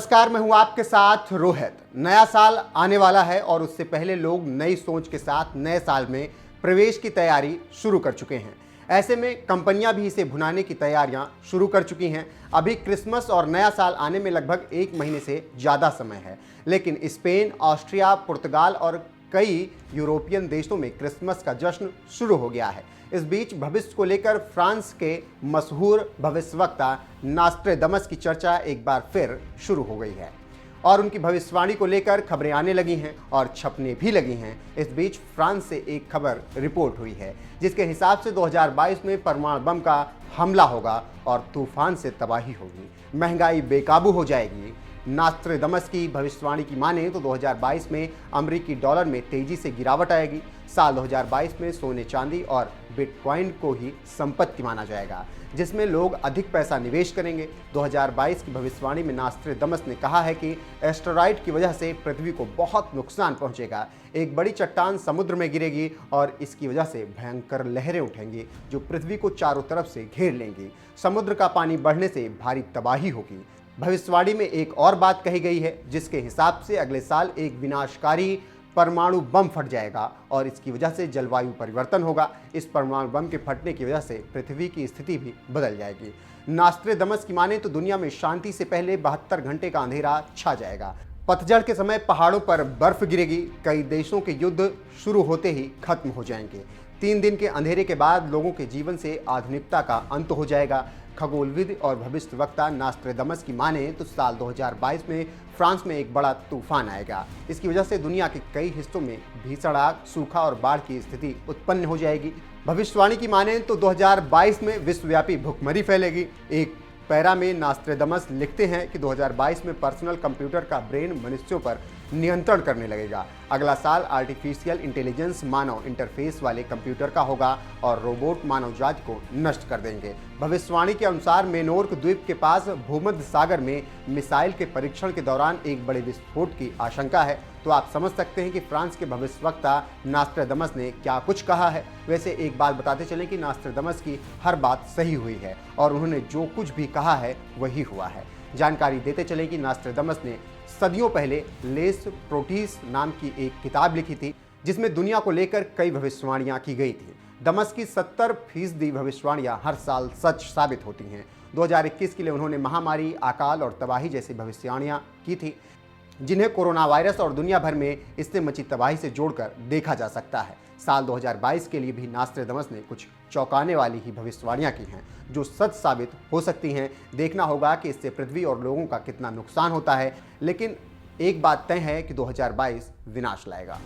नमस्कार, मैं हूं आपके साथ रोहित। नया साल आने वाला है और उससे पहले लोग नई सोच के साथ नए साल में प्रवेश की तैयारी शुरू कर चुके हैं। ऐसे में कंपनियां भी इसे भुनाने की तैयारियां शुरू कर चुकी हैं। अभी क्रिसमस और नया साल आने में लगभग 1 महीने से ज़्यादा समय है, लेकिन स्पेन, ऑस्ट्रिया, पुर्तगाल और कई यूरोपियन देशों में क्रिसमस का जश्न शुरू हो गया है। इस बीच भविष्य को लेकर फ्रांस के मशहूर भविष्यवक्ता नास्ट्रेदमस की चर्चा एक बार फिर शुरू हो गई है और उनकी भविष्यवाणी को लेकर खबरें आने लगी हैं और छपने भी लगी हैं। इस बीच फ्रांस से एक खबर रिपोर्ट हुई है जिसके हिसाब से 2022 में परमाणु बम का हमला होगा और तूफान से तबाही होगी, महंगाई बेकाबू हो जाएगी। नास्ट्रेदमस की भविष्यवाणी की माने तो 2022 में अमेरिकी डॉलर में तेजी से गिरावट आएगी। साल 2022 में सोने, चांदी और बिटकॉइन को ही संपत्ति माना जाएगा, जिसमें लोग अधिक पैसा निवेश करेंगे। 2022 की भविष्यवाणी में नास्ट्रेदमस ने कहा है कि एस्टेरॉयड की वजह से पृथ्वी को बहुत नुकसान पहुंचेगा। एक बड़ी चट्टान समुद्र में गिरेगी और इसकी वजह से भयंकर लहरें उठेंगी जो पृथ्वी को चारों तरफ से घेर लेंगी। समुद्र का पानी बढ़ने से भारी तबाही होगी। भविष्यवाणी में एक और बात कही गई है जिसके हिसाब से अगले साल एक विनाशकारी परमाणु बम फट जाएगा और इसकी वजह से जलवायु परिवर्तन होगा। इस परमाणु बम के फटने की वजह से पृथ्वी की स्थिति भी बदल जाएगी। नास्ट्रेदमस की माने तो दुनिया में शांति से पहले 72 घंटे का अंधेरा छा जाएगा। पतझड़ के समय पहाड़ों पर बर्फ गिरेगी। कई देशों के युद्ध शुरू होते ही खत्म हो जाएंगे। 3 दिन के अंधेरे के बाद लोगों के जीवन से आधुनिकता का अंत हो जाएगा। खगोलविद और भविष्यवक्ता नास्ट्रेदमस की माने तो साल 2022 में फ्रांस में एक बड़ा तूफान आएगा। इसकी वजह से दुनिया के कई हिस्सों में भीषण आग, सूखा और बाढ़ की स्थिति उत्पन्न हो जाएगी। भविष्यवाणी की माने तो 2022 में विश्वव्यापी भुखमरी फैलेगी। एक पैरा में नास्ट्रेदमस लिखते हैं कि 2022 में पर्सनल कंप्यूटर का ब्रेन मनुष्यों पर नियंत्रण करने लगेगा। अगला साल आर्टिफिशियल इंटेलिजेंस मानव इंटरफेस वाले कंप्यूटर का होगा और रोबोट मानव जाति को नष्ट कर देंगे। भविष्यवाणी के अनुसार मेनोर्क द्वीप के पास भूमध्य सागर में मिसाइल के परीक्षण के दौरान एक बड़े विस्फोट की आशंका है। तो आप समझ सकते हैं कि फ्रांस के भविष्यवक्ता नास्ट्रेदमस ने क्या कुछ कहा है। वैसे एक बात बताते चलें कि नास्ट्रेदमस की हर बात सही हुई है और उन्होंने जो कुछ भी कहा है वही हुआ है। जानकारी देते चलें कि नास्ट्रेदमस ने सदियों पहले लेस प्रोटीस नाम की एक किताब लिखी थी जिसमें दुनिया को लेकर कई भविष्यवाणियां की गई थी। दमस की 70% भविष्यवाणियां हर साल सच साबित होती हैं। 2021 के लिए उन्होंने महामारी, अकाल और तबाही जैसी भविष्यवाणियां की थी जिन्हें कोरोना वायरस और दुनिया भर में इससे मची तबाही से जोड़कर देखा जा सकता है। साल 2022 के लिए भी नास्ट्रेदमस ने कुछ चौंकाने वाली ही भविष्यवाणियां की हैं जो सच साबित हो सकती हैं। देखना होगा कि इससे पृथ्वी और लोगों का कितना नुकसान होता है, लेकिन एक बात तय है कि 2022 विनाश लाएगा।